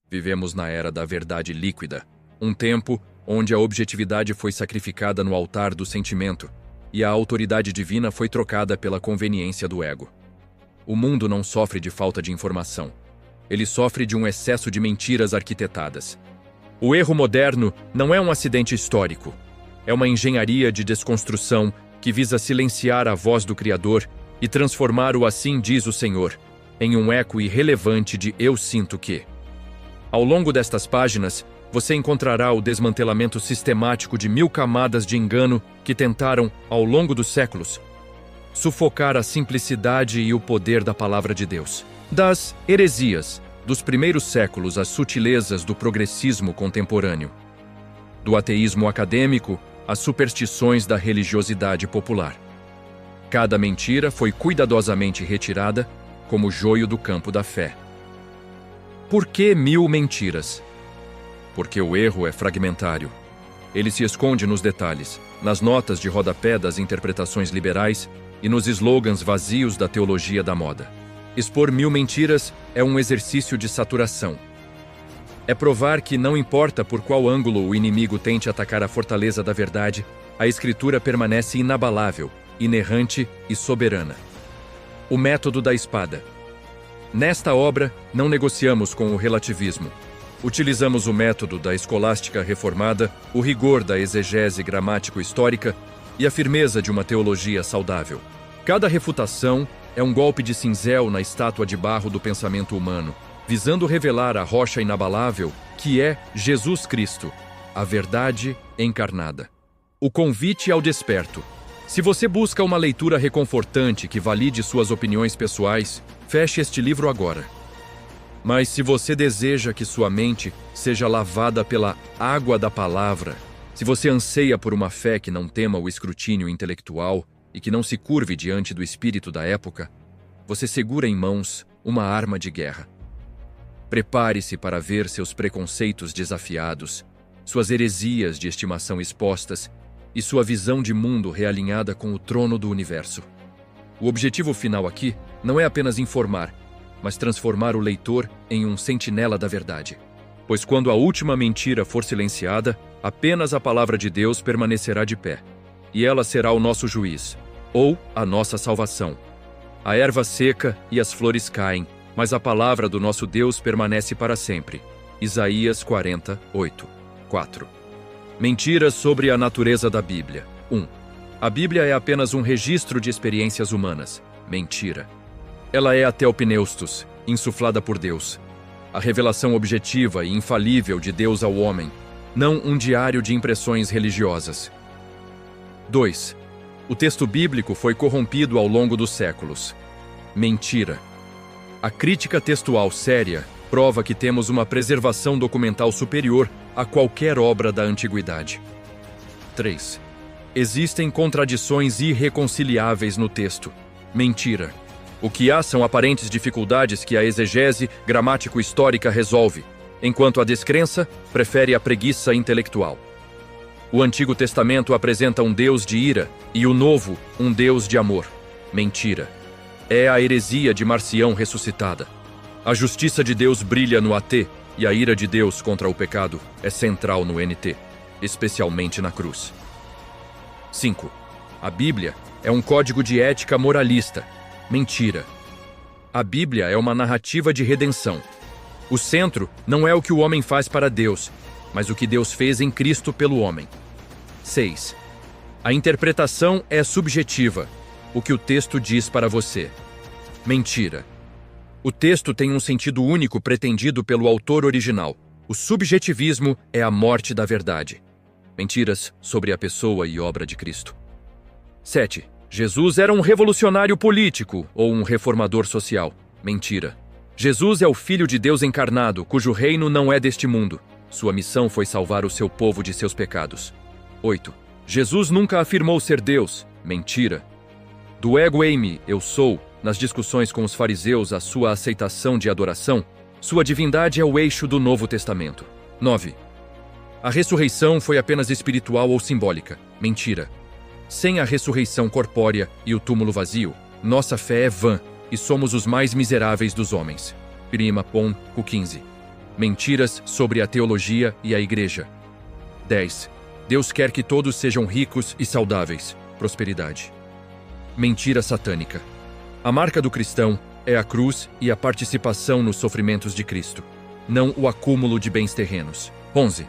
Vivemos na era da verdade líquida, um tempo onde a objetividade foi sacrificada no altar do sentimento e a autoridade divina foi trocada pela conveniência do ego. O mundo não sofre de falta de informação. Ele sofre de um excesso de mentiras arquitetadas. O erro moderno não é um acidente histórico. É uma engenharia de desconstrução que visa silenciar a voz do Criador e transformar o "assim diz o Senhor" em um eco irrelevante de "eu sinto que". Ao longo destas páginas, você encontrará o desmantelamento sistemático de 1000 camadas de engano que tentaram, ao longo dos séculos, sufocar a simplicidade e o poder da palavra de Deus. Das heresias dos primeiros séculos às sutilezas do progressismo contemporâneo. Do ateísmo acadêmico às superstições da religiosidade popular. Cada mentira foi cuidadosamente retirada como joio do campo da fé. Por que 1000 mentiras? Porque o erro é fragmentário. Ele se esconde nos detalhes, nas notas de rodapé das interpretações liberais e nos slogans vazios da teologia da moda. Expor 1000 mentiras é um exercício de saturação. É provar que não importa por qual ângulo o inimigo tente atacar a fortaleza da verdade, a Escritura permanece inabalável, inerrante e soberana. O método da espada. Nesta obra, não negociamos com o relativismo. Utilizamos o método da escolástica reformada, o rigor da exegese gramático-histórica e a firmeza de uma teologia saudável. Cada refutação é um golpe de cinzel na estátua de barro do pensamento humano, visando revelar a rocha inabalável que é Jesus Cristo, a verdade encarnada. O convite ao desperto. Se você busca uma leitura reconfortante que valide suas opiniões pessoais, feche este livro agora. Mas se você deseja que sua mente seja lavada pela água da palavra, se você anseia por uma fé que não tema o escrutínio intelectual e que não se curve diante do espírito da época, você segura em mãos uma arma de guerra. Prepare-se para ver seus preconceitos desafiados, suas heresias de estimação expostas e sua visão de mundo realinhada com o trono do universo. O objetivo final aqui não é apenas informar, mas transformar o leitor em um sentinela da verdade. Pois quando a última mentira for silenciada, apenas a palavra de Deus permanecerá de pé, e ela será o nosso juiz, ou a nossa salvação. A erva seca e as flores caem, mas a palavra do nosso Deus permanece para sempre. Isaías 48:4. Mentiras sobre a natureza da Bíblia. 1. A Bíblia é apenas um registro de experiências humanas. Mentira. Ela é a Theopneustos, insuflada por Deus. A revelação objetiva e infalível de Deus ao homem, não um diário de impressões religiosas. 2. O texto bíblico foi corrompido ao longo dos séculos. Mentira. A crítica textual séria prova que temos uma preservação documental superior a qualquer obra da antiguidade. 3. Existem contradições irreconciliáveis no texto. Mentira. O que há são aparentes dificuldades que a exegese gramático-histórica resolve, enquanto a descrença prefere a preguiça intelectual. O Antigo Testamento apresenta um Deus de ira e o Novo, um Deus de amor. Mentira. É a heresia de Marcião ressuscitada. A justiça de Deus brilha no AT e a ira de Deus contra o pecado é central no NT, especialmente na cruz. 5. A Bíblia é um código de ética moralista. Mentira. A Bíblia é uma narrativa de redenção. O centro não é o que o homem faz para Deus, mas o que Deus fez em Cristo pelo homem. 6. A interpretação é subjetiva, o que o texto diz para você. Mentira. O texto tem um sentido único pretendido pelo autor original. O subjetivismo é a morte da verdade. Mentiras sobre a pessoa e obra de Cristo. 7. Jesus era um revolucionário político ou um reformador social. Mentira. Jesus é o Filho de Deus encarnado, cujo reino não é deste mundo. Sua missão foi salvar o seu povo de seus pecados. 8. Jesus nunca afirmou ser Deus. Mentira. Do ego eimi, eu sou, nas discussões com os fariseus a sua aceitação de adoração, sua divindade é o eixo do Novo Testamento. 9. A ressurreição foi apenas espiritual ou simbólica. Mentira. Sem a ressurreição corpórea e o túmulo vazio, nossa fé é vã e somos os mais miseráveis dos homens. 1 Pon. 15. Mentiras sobre a teologia e a igreja. 10. Deus quer que todos sejam ricos e saudáveis. Prosperidade. Mentira satânica. A marca do cristão é a cruz e a participação nos sofrimentos de Cristo, não o acúmulo de bens terrenos. 11.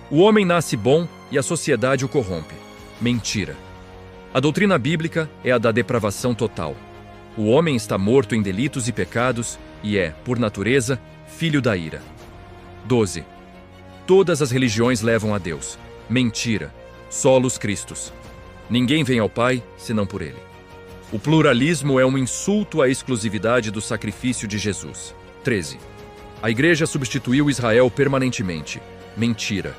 O homem nasce bom e a sociedade o corrompe. Mentira. A doutrina bíblica é a da depravação total. O homem está morto em delitos e pecados e é, por natureza, filho da ira. 12. Todas as religiões levam a Deus. Mentira. Solos Christus. Ninguém vem ao Pai senão por Ele. O pluralismo é um insulto à exclusividade do sacrifício de Jesus. 13. A Igreja substituiu Israel permanentemente. Mentira.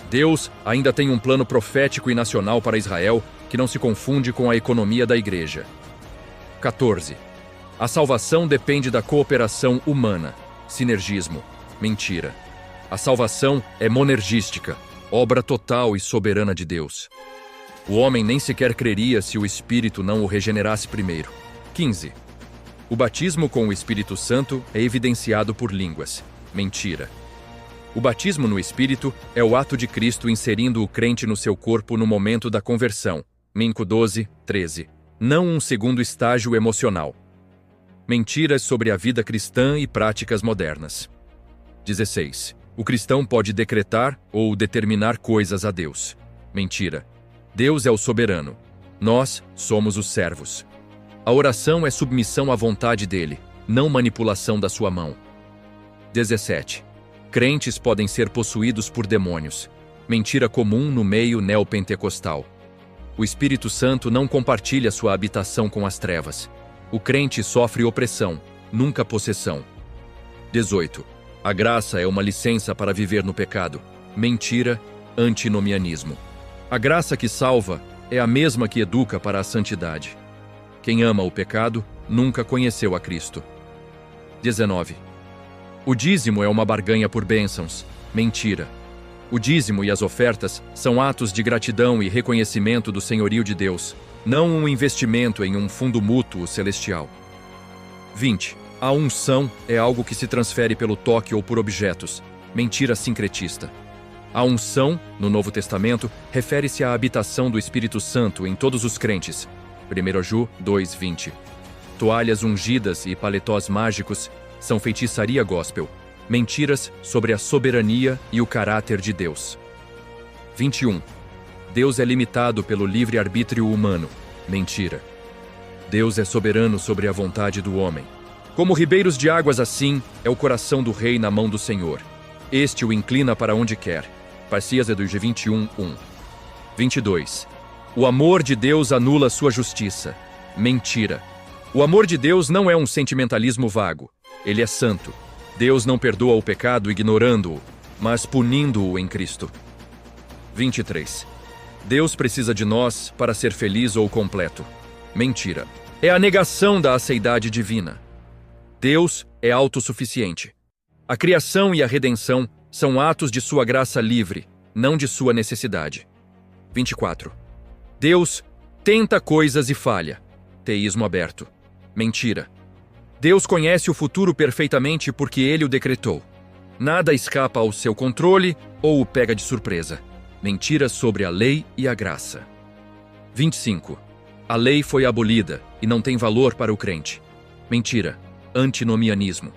Deus ainda tem um plano profético e nacional para Israel que não se confunde com a economia da Igreja. 14. A salvação depende da cooperação humana. Sinergismo. Mentira. A salvação é monergística, obra total e soberana de Deus. O homem nem sequer creria se o Espírito não o regenerasse primeiro. 15. O batismo com o Espírito Santo é evidenciado por línguas. Mentira. O batismo no Espírito é o ato de Cristo inserindo o crente no seu corpo no momento da conversão. Minco 12, 13. Não um segundo estágio emocional. Mentiras sobre a vida cristã e práticas modernas. 16. O cristão pode decretar ou determinar coisas a Deus. Mentira. Deus é o soberano. Nós somos os servos. A oração é submissão à vontade dele, não manipulação da sua mão. 17. Crentes podem ser possuídos por demônios. Mentira comum no meio neopentecostal. O Espírito Santo não compartilha sua habitação com as trevas. O crente sofre opressão, nunca possessão. 18. A graça é uma licença para viver no pecado. Mentira, antinomianismo. A graça que salva é a mesma que educa para a santidade. Quem ama o pecado nunca conheceu a Cristo. 19. O dízimo é uma barganha por bênçãos. Mentira. O dízimo e as ofertas são atos de gratidão e reconhecimento do senhorio de Deus, não um investimento em um fundo mútuo celestial. 20. A unção é algo que se transfere pelo toque ou por objetos. Mentira sincretista. A unção, no Novo Testamento, refere-se à habitação do Espírito Santo em todos os crentes. 1 João 2:20. Toalhas ungidas e paletós mágicos são feitiçaria gospel. Mentiras sobre a soberania e o caráter de Deus. 21. Deus é limitado pelo livre-arbítrio humano. Mentira. Deus é soberano sobre a vontade do homem. Como ribeiros de águas assim, é o coração do rei na mão do Senhor. Este o inclina para onde quer. Parcias Edurge 21:1. 22. O amor de Deus anula sua justiça. Mentira. O amor de Deus não é um sentimentalismo vago. Ele é santo. Deus não perdoa o pecado ignorando-o, mas punindo-o em Cristo. 23. Deus precisa de nós para ser feliz ou completo. Mentira. É a negação da aceidade divina. Deus é autossuficiente. A criação e a redenção são atos de sua graça livre, não de sua necessidade. 24. Deus tenta coisas e falha. Teísmo aberto. Mentira. Deus conhece o futuro perfeitamente porque Ele o decretou. Nada escapa ao seu controle ou o pega de surpresa. Mentira sobre a lei e a graça. 25. A lei foi abolida e não tem valor para o crente. Mentira. Antinomianismo.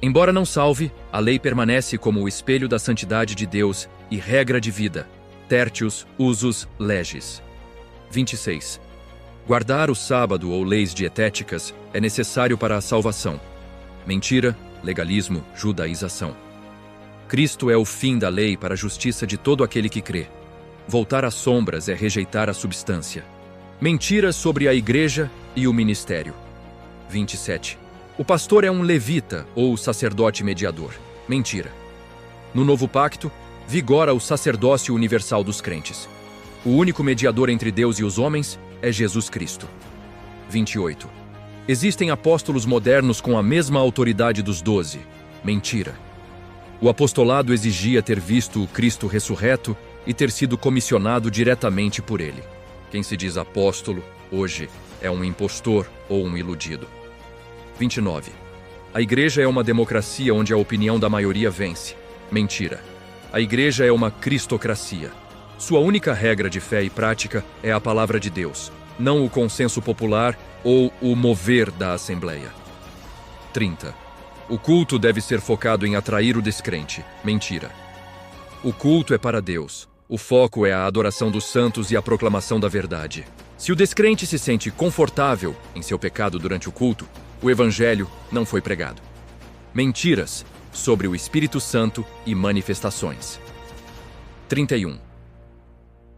Embora não salve, a lei permanece como o espelho da santidade de Deus e regra de vida. Tertius usus legis. 26. Guardar o sábado ou leis dietéticas é necessário para a salvação. Mentira, legalismo, judaização. Cristo é o fim da lei para a justiça de todo aquele que crê. Voltar às sombras é rejeitar a substância. Mentira sobre a igreja e o ministério. 27. O pastor é um levita ou sacerdote mediador. Mentira. No novo pacto, vigora o sacerdócio universal dos crentes. O único mediador entre Deus e os homens é Jesus Cristo. 28. Existem apóstolos modernos com a mesma autoridade dos 12. Mentira. O apostolado exigia ter visto o Cristo ressurreto e ter sido comissionado diretamente por ele. Quem se diz apóstolo, hoje, é um impostor ou um iludido. 29. A igreja é uma democracia onde a opinião da maioria vence. Mentira. A igreja é uma cristocracia. Sua única regra de fé e prática é a palavra de Deus, não o consenso popular ou o mover da Assembleia. 30. O culto deve ser focado em atrair o descrente. Mentira. O culto é para Deus. O foco é a adoração dos santos e a proclamação da verdade. Se o descrente se sente confortável em seu pecado durante o culto, o evangelho não foi pregado. Mentiras sobre o Espírito Santo e manifestações. 31.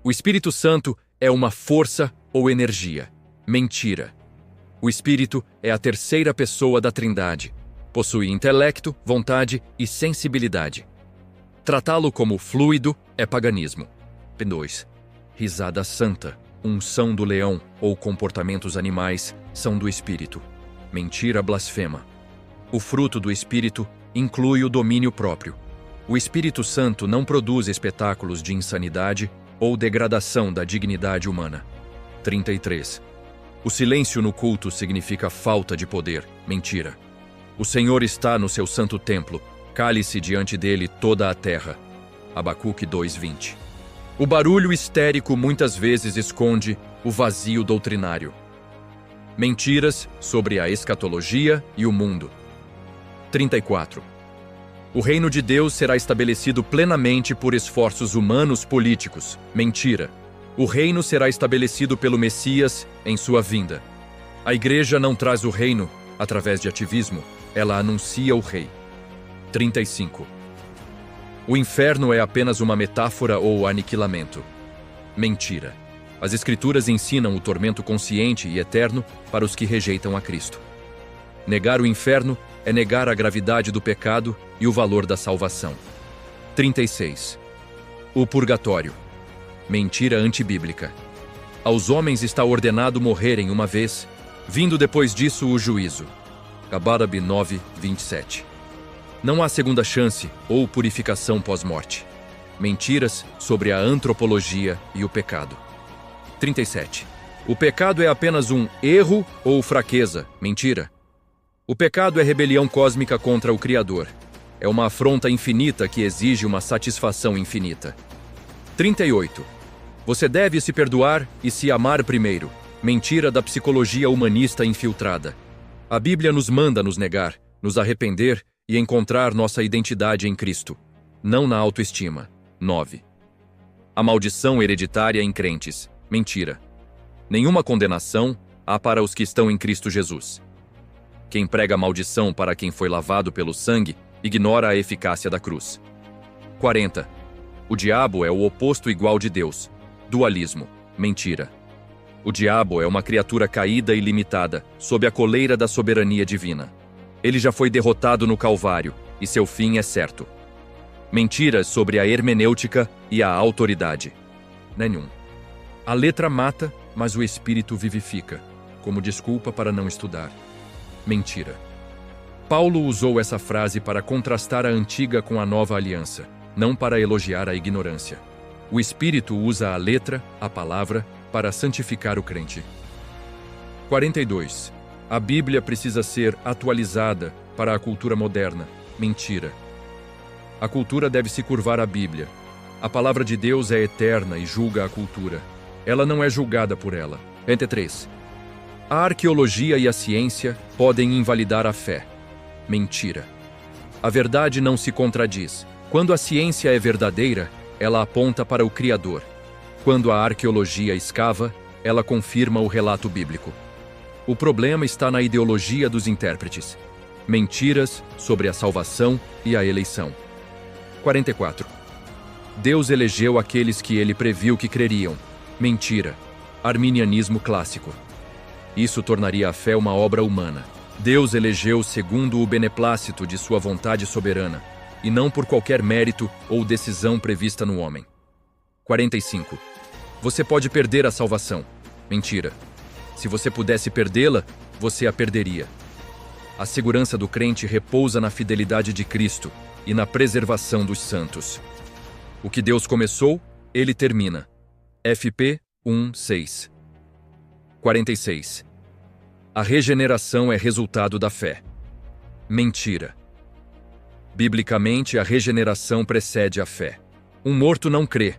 O Espírito Santo é uma força ou energia. Mentira. O Espírito é a terceira pessoa da Trindade. Possui intelecto, vontade e sensibilidade. Tratá-lo como fluido é paganismo. 2. Risada santa, unção do leão ou comportamentos animais são do Espírito. Mentira blasfema. O fruto do Espírito inclui o domínio próprio. O Espírito Santo não produz espetáculos de insanidade ou degradação da dignidade humana. 33. O silêncio no culto significa falta de poder. Mentira. O Senhor está no seu santo templo. Cale-se diante dele toda a terra. Abacuque 2:20. O barulho histérico muitas vezes esconde o vazio doutrinário. Mentiras sobre a escatologia e o mundo. 34. O reino de Deus será estabelecido plenamente por esforços humanos políticos. Mentira. O reino será estabelecido pelo Messias em sua vinda. A igreja não traz o reino através de ativismo, ela anuncia o rei. 35. O inferno é apenas uma metáfora ou aniquilamento. Mentira. As Escrituras ensinam o tormento consciente e eterno para os que rejeitam a Cristo. Negar o inferno é negar a gravidade do pecado e o valor da salvação. 36. O purgatório. Mentira antibíblica. Aos homens está ordenado morrerem uma vez, vindo depois disso o juízo. Abárabe 9:27. Não há segunda chance ou purificação pós-morte. Mentiras sobre a antropologia e o pecado. 37. O pecado é apenas um erro ou fraqueza. Mentira. O pecado é rebelião cósmica contra o Criador. É uma afronta infinita que exige uma satisfação infinita. 38. Você deve se perdoar e se amar primeiro. Mentira da psicologia humanista infiltrada. A Bíblia nos manda nos negar, nos arrepender e encontrar nossa identidade em Cristo, não na autoestima. 9. A maldição hereditária em crentes. Mentira. Nenhuma condenação há para os que estão em Cristo Jesus. Quem prega maldição para quem foi lavado pelo sangue ignora a eficácia da cruz. 40. O diabo é o oposto igual de Deus. Dualismo. Mentira. O diabo é uma criatura caída e limitada, sob a coleira da soberania divina. Ele já foi derrotado no Calvário, e seu fim é certo. Mentiras sobre a hermenêutica e a autoridade. Nenhum. A letra mata, mas o espírito vivifica, como desculpa para não estudar. Mentira. Paulo usou essa frase para contrastar a antiga com a nova aliança, não para elogiar a ignorância. O Espírito usa a letra, a palavra, para santificar o crente. 42. A Bíblia precisa ser atualizada para a cultura moderna. Mentira. A cultura deve se curvar à Bíblia. A palavra de Deus é eterna e julga a cultura. Ela não é julgada por ela. 43. A arqueologia e a ciência podem invalidar a fé. Mentira. A verdade não se contradiz. Quando a ciência é verdadeira, ela aponta para o Criador. Quando a arqueologia escava, ela confirma o relato bíblico. O problema está na ideologia dos intérpretes. Mentiras sobre a salvação e a eleição. 44. Deus elegeu aqueles que ele previu que creriam. Mentira. Arminianismo clássico. Isso tornaria a fé uma obra humana. Deus elegeu segundo o beneplácito de sua vontade soberana, e não por qualquer mérito ou decisão prevista no homem. 45. Você pode perder a salvação. Mentira. Se você pudesse perdê-la, você a perderia. A segurança do crente repousa na fidelidade de Cristo e na preservação dos santos. O que Deus começou, ele termina. FP 1:6. 46. A regeneração é resultado da fé. Mentira. Biblicamente, a regeneração precede a fé. Um morto não crê.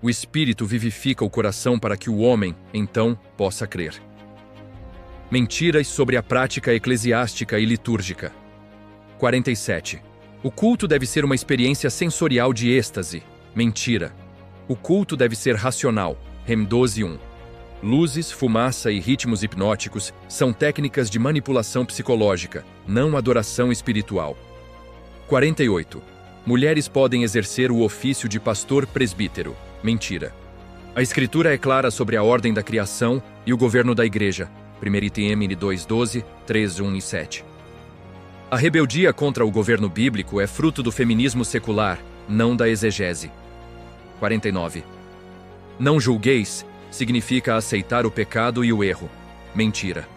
O Espírito vivifica o coração para que o homem, então, possa crer. Mentiras sobre a prática eclesiástica e litúrgica. 47. O culto deve ser uma experiência sensorial de êxtase. Mentira. O culto deve ser racional. Rem 12:1. Luzes, fumaça e ritmos hipnóticos são técnicas de manipulação psicológica, não adoração espiritual. 48. Mulheres podem exercer o ofício de pastor presbítero. Mentira. A Escritura é clara sobre a ordem da criação e o governo da Igreja. 1 Timóteo 2:12, 3:1 e 7. A rebeldia contra o governo bíblico é fruto do feminismo secular, não da exegese. 49. Não julgueis significa aceitar o pecado e o erro. Mentira.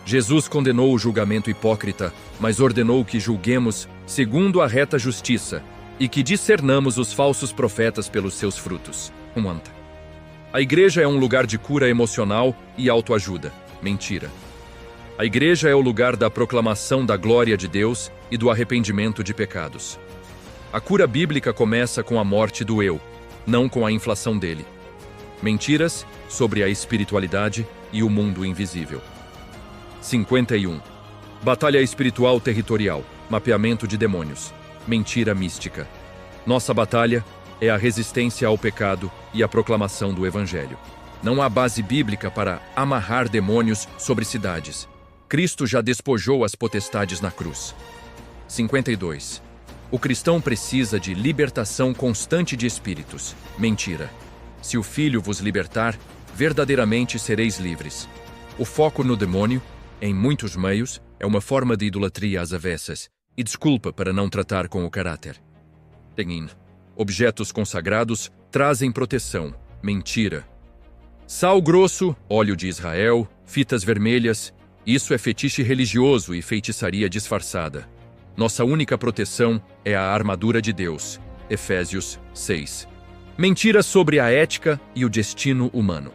Jesus condenou o julgamento hipócrita, mas ordenou que julguemos segundo a reta justiça e que discernamos os falsos profetas pelos seus frutos. A igreja é um lugar de cura emocional e autoajuda. Mentira. A igreja é o lugar da proclamação da glória de Deus e do arrependimento de pecados. A cura bíblica começa com a morte do eu, não com a inflação dele. Mentiras sobre a espiritualidade e o mundo invisível. 51. Batalha espiritual territorial, mapeamento de demônios. Mentira mística. Nossa batalha é a resistência ao pecado e a proclamação do Evangelho. Não há base bíblica para amarrar demônios sobre cidades. Cristo já despojou as potestades na cruz. 52. O cristão precisa de libertação constante de espíritos. Mentira. Se o Filho vos libertar, verdadeiramente sereis livres. O foco no demônio, em muitos meios, é uma forma de idolatria às avessas e desculpa para não tratar com o caráter. Tenin. Objetos consagrados trazem proteção. Mentira. Sal grosso, óleo de Israel, fitas vermelhas, isso é fetiche religioso e feitiçaria disfarçada. Nossa única proteção é a armadura de Deus. Efésios 6. Mentiras sobre a ética e o destino humano.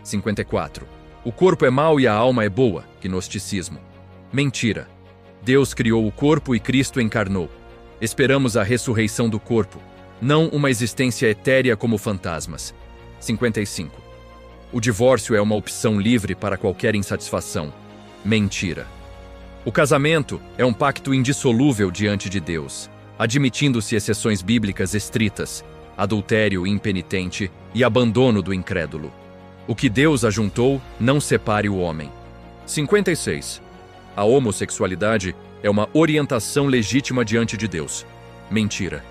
54. O corpo é mau e a alma é boa. Gnosticismo. Mentira. Deus criou o corpo e Cristo encarnou. Esperamos a ressurreição do corpo, não uma existência etérea como fantasmas. 55. O divórcio é uma opção livre para qualquer insatisfação. Mentira. O casamento é um pacto indissolúvel diante de Deus, admitindo-se exceções bíblicas estritas, adultério impenitente e abandono do incrédulo. O que Deus ajuntou, não separe o homem. 56. A homossexualidade é uma orientação legítima diante de Deus. Mentira.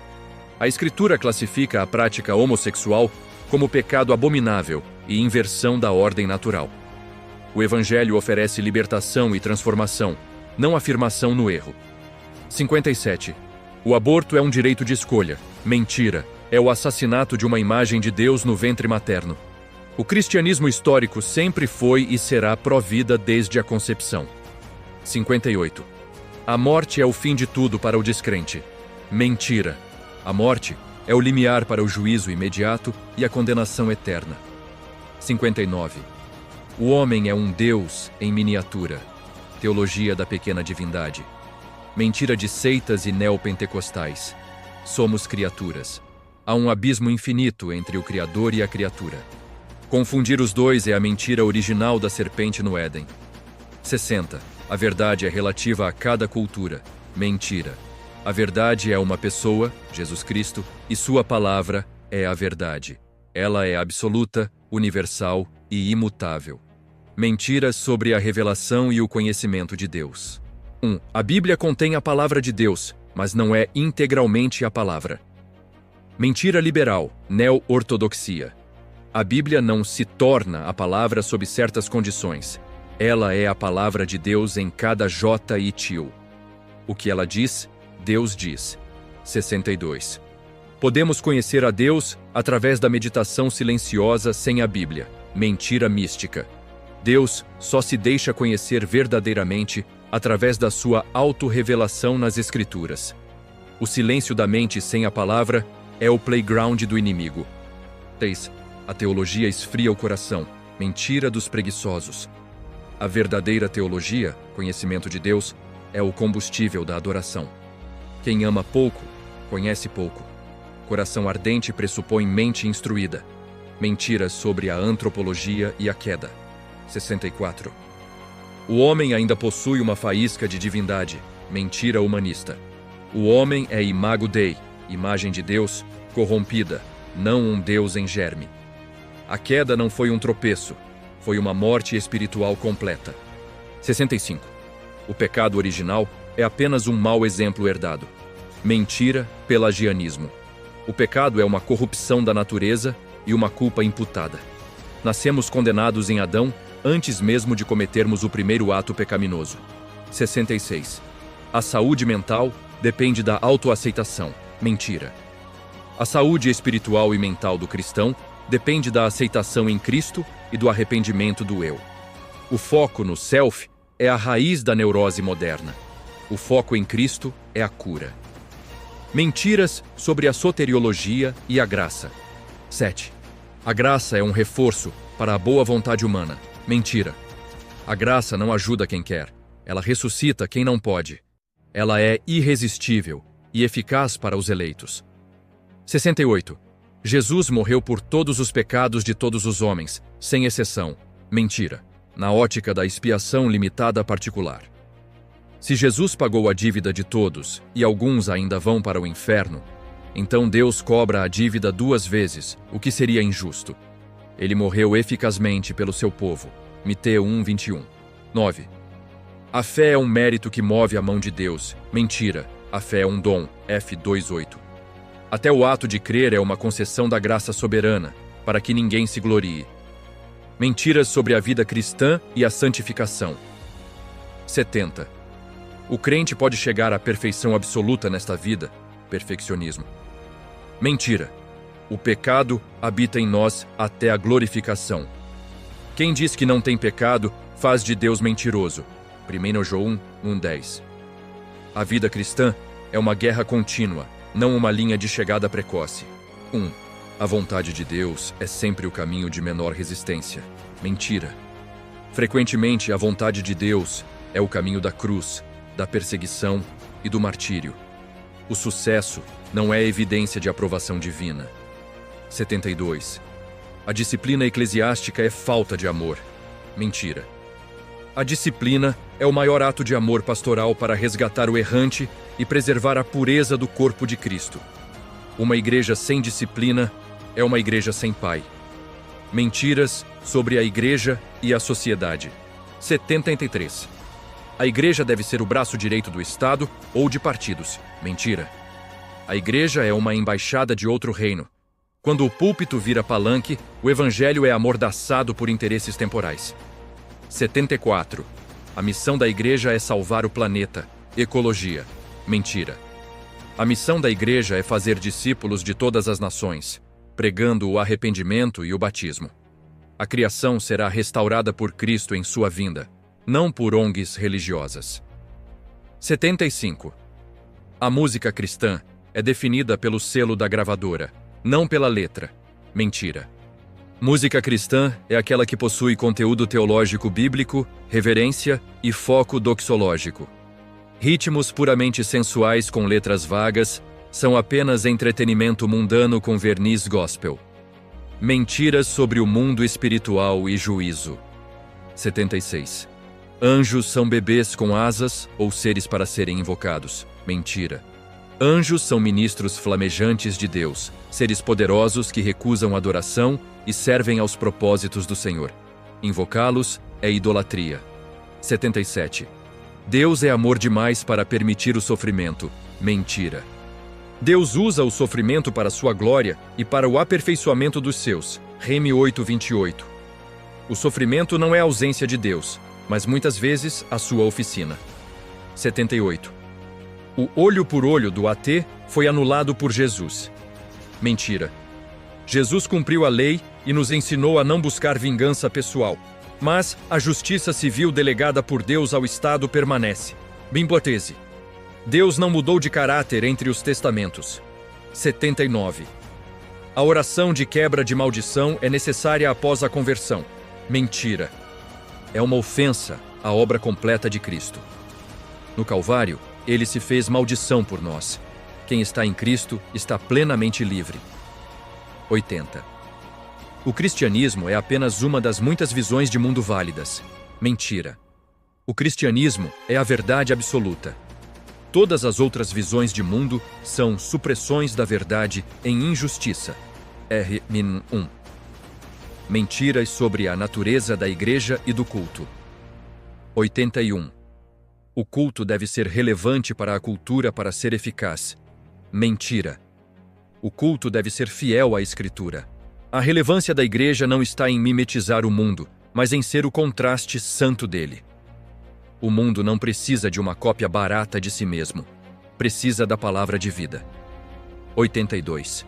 A Escritura classifica a prática homossexual como pecado abominável e inversão da ordem natural. O Evangelho oferece libertação e transformação, não afirmação no erro. 57. O aborto é um direito de escolha. Mentira. É o assassinato de uma imagem de Deus no ventre materno. O cristianismo histórico sempre foi e será pró-vida desde a concepção. 58. A morte é o fim de tudo para o descrente. Mentira. A morte é o limiar para o juízo imediato e a condenação eterna. 59. O homem é um Deus em miniatura. Teologia da pequena divindade. Mentira de seitas e neopentecostais. Somos criaturas. Há um abismo infinito entre o Criador e a criatura. Confundir os dois é a mentira original da serpente no Éden. 60. A verdade é relativa a cada cultura. Mentira. A verdade é uma pessoa, Jesus Cristo, e sua palavra é a verdade. Ela é absoluta, universal e imutável. Mentiras sobre a revelação e o conhecimento de Deus. 1. A Bíblia contém a palavra de Deus, mas não é integralmente a palavra. Mentira liberal, neo-ortodoxia. A Bíblia não se torna a palavra sob certas condições. Ela é a palavra de Deus em cada jota e tio. O que ela diz, Deus diz. 62. Podemos conhecer a Deus através da meditação silenciosa sem a Bíblia. Mentira mística. Deus só se deixa conhecer verdadeiramente através da sua autorrevelação nas Escrituras. O silêncio da mente sem a palavra é o playground do inimigo. 3. A teologia esfria o coração. Mentira dos preguiçosos. A verdadeira teologia, conhecimento de Deus, é o combustível da adoração. Quem ama pouco, conhece pouco. Coração ardente pressupõe mente instruída. Mentiras sobre a antropologia e a queda. 64. O homem ainda possui uma faísca de divindade. Mentira humanista. O homem é imago Dei, imagem de Deus, corrompida, não um Deus em germe. A queda não foi um tropeço, foi uma morte espiritual completa. 65. O pecado original é apenas um mau exemplo herdado. Mentira, pelagianismo. O pecado é uma corrupção da natureza e uma culpa imputada. Nascemos condenados em Adão antes mesmo de cometermos o primeiro ato pecaminoso. 66. A saúde mental depende da autoaceitação. Mentira. A saúde espiritual e mental do cristão depende da aceitação em Cristo e do arrependimento do eu. O foco no self é a raiz da neurose moderna. O foco em Cristo é a cura. Mentiras sobre a soteriologia e a graça. 7. A graça é um reforço para a boa vontade humana. Mentira. A graça não ajuda quem quer. Ela ressuscita quem não pode. Ela é irresistível e eficaz para os eleitos. 68. Jesus morreu por todos os pecados de todos os homens, sem exceção. Mentira. Na ótica da expiação limitada particular. Se Jesus pagou a dívida de todos e alguns ainda vão para o inferno, então Deus cobra a dívida 2 vezes, o que seria injusto. Ele morreu eficazmente pelo seu povo. Miteu 1:21. 9. A fé é um mérito que move a mão de Deus. Mentira. A fé é um dom. F 2:8. Até o ato de crer é uma concessão da graça soberana, para que ninguém se glorie. Mentiras sobre a vida cristã e a santificação. 70. O crente pode chegar à perfeição absoluta nesta vida. Perfeccionismo. Mentira. O pecado habita em nós até a glorificação. Quem diz que não tem pecado faz de Deus mentiroso. 1 João 1:10. A vida cristã é uma guerra contínua, não uma linha de chegada precoce. 1. A vontade de Deus é sempre o caminho de menor resistência. Mentira. Frequentemente, a vontade de Deus é o caminho da cruz, da perseguição e do martírio. O sucesso não é evidência de aprovação divina. 72. A disciplina eclesiástica é falta de amor. Mentira. A disciplina é o maior ato de amor pastoral para resgatar o errante e preservar a pureza do corpo de Cristo. Uma igreja sem disciplina é uma igreja sem pai. Mentiras sobre a igreja e a sociedade. 73. A igreja deve ser o braço direito do Estado ou de partidos. Mentira. A igreja é uma embaixada de outro reino. Quando o púlpito vira palanque, o evangelho é amordaçado por interesses temporais. 74. A missão da igreja é salvar o planeta. Ecologia. Mentira. A missão da igreja é fazer discípulos de todas as nações, pregando o arrependimento e o batismo. A criação será restaurada por Cristo em sua vinda, não por ONGs religiosas. 75. A música cristã é definida pelo selo da gravadora, não pela letra. Mentira. Música cristã é aquela que possui conteúdo teológico bíblico, reverência e foco doxológico. Ritmos puramente sensuais com letras vagas são apenas entretenimento mundano com verniz gospel. Mentiras sobre o mundo espiritual e juízo. 76. Anjos são bebês com asas ou seres para serem invocados. Mentira. Anjos são ministros flamejantes de Deus, seres poderosos que recusam adoração e servem aos propósitos do Senhor. Invocá-los é idolatria. 77. Deus é amor demais para permitir o sofrimento. Mentira. Deus usa o sofrimento para sua glória e para o aperfeiçoamento dos seus. Remi 8:28. O sofrimento não é a ausência de Deus, mas muitas vezes a sua oficina. 78. O olho por olho do AT foi anulado por Jesus. Mentira. Jesus cumpriu a lei e nos ensinou a não buscar vingança pessoal, mas a justiça civil delegada por Deus ao Estado permanece. Bimbotese. Deus não mudou de caráter entre os testamentos. 79. A oração de quebra de maldição é necessária após a conversão. Mentira. É uma ofensa à obra completa de Cristo. No Calvário, ele se fez maldição por nós. Quem está em Cristo está plenamente livre. 80. O cristianismo é apenas uma das muitas visões de mundo válidas. Mentira. O cristianismo é a verdade absoluta. Todas as outras visões de mundo são supressões da verdade em injustiça. R-1. Mentiras sobre a natureza da igreja e do culto. 81. O culto deve ser relevante para a cultura para ser eficaz. Mentira. O culto deve ser fiel à Escritura. A relevância da igreja não está em mimetizar o mundo, mas em ser o contraste santo dele. O mundo não precisa de uma cópia barata de si mesmo. Precisa da palavra de vida. 82.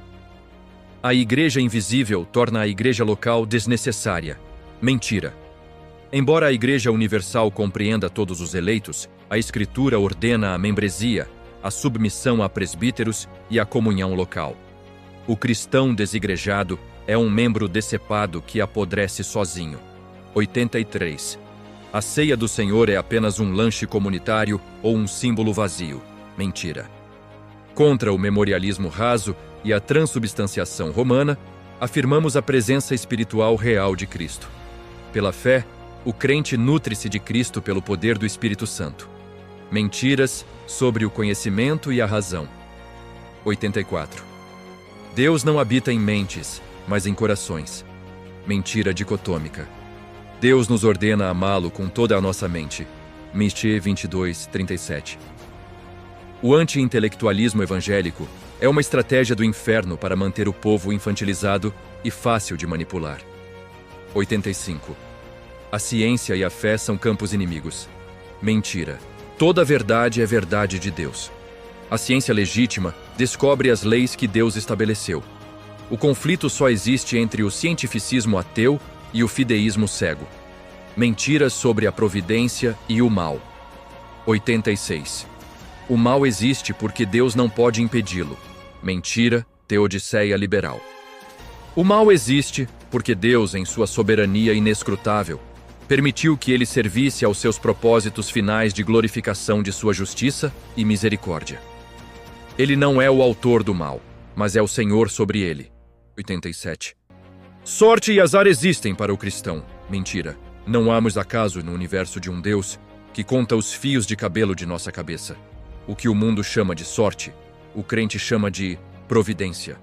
A igreja invisível torna a igreja local desnecessária. Mentira. Embora a igreja universal compreenda todos os eleitos, a Escritura ordena a membresia, a submissão a presbíteros e a comunhão local. O cristão desigrejado é um membro decepado que apodrece sozinho. 83. A ceia do Senhor é apenas um lanche comunitário ou um símbolo vazio. Mentira. Contra o memorialismo raso e a transubstanciação romana, afirmamos a presença espiritual real de Cristo. Pela fé, o crente nutre-se de Cristo pelo poder do Espírito Santo. Mentiras sobre o conhecimento e a razão. 84. Deus não habita em mentes, mas em corações. Mentira dicotômica. Deus nos ordena amá-lo com toda a nossa mente. Michê 22:37. O anti-intelectualismo evangélico é uma estratégia do inferno para manter o povo infantilizado e fácil de manipular. 85. A ciência e a fé são campos inimigos. Mentira. Toda a verdade é verdade de Deus. A ciência legítima descobre as leis que Deus estabeleceu. O conflito só existe entre o cientificismo ateu e o fideísmo cego. Mentiras sobre a providência e o mal. 86. O mal existe porque Deus não pode impedi-lo. Mentira, teodiceia liberal. O mal existe porque Deus, em sua soberania inescrutável, permitiu que ele servisse aos seus propósitos finais de glorificação de sua justiça e misericórdia. Ele não é o autor do mal, mas é o Senhor sobre ele. 87. Sorte e azar existem para o cristão. Mentira. Não há acaso no universo de um Deus que conta os fios de cabelo de nossa cabeça. O que o mundo chama de sorte, o crente chama de providência.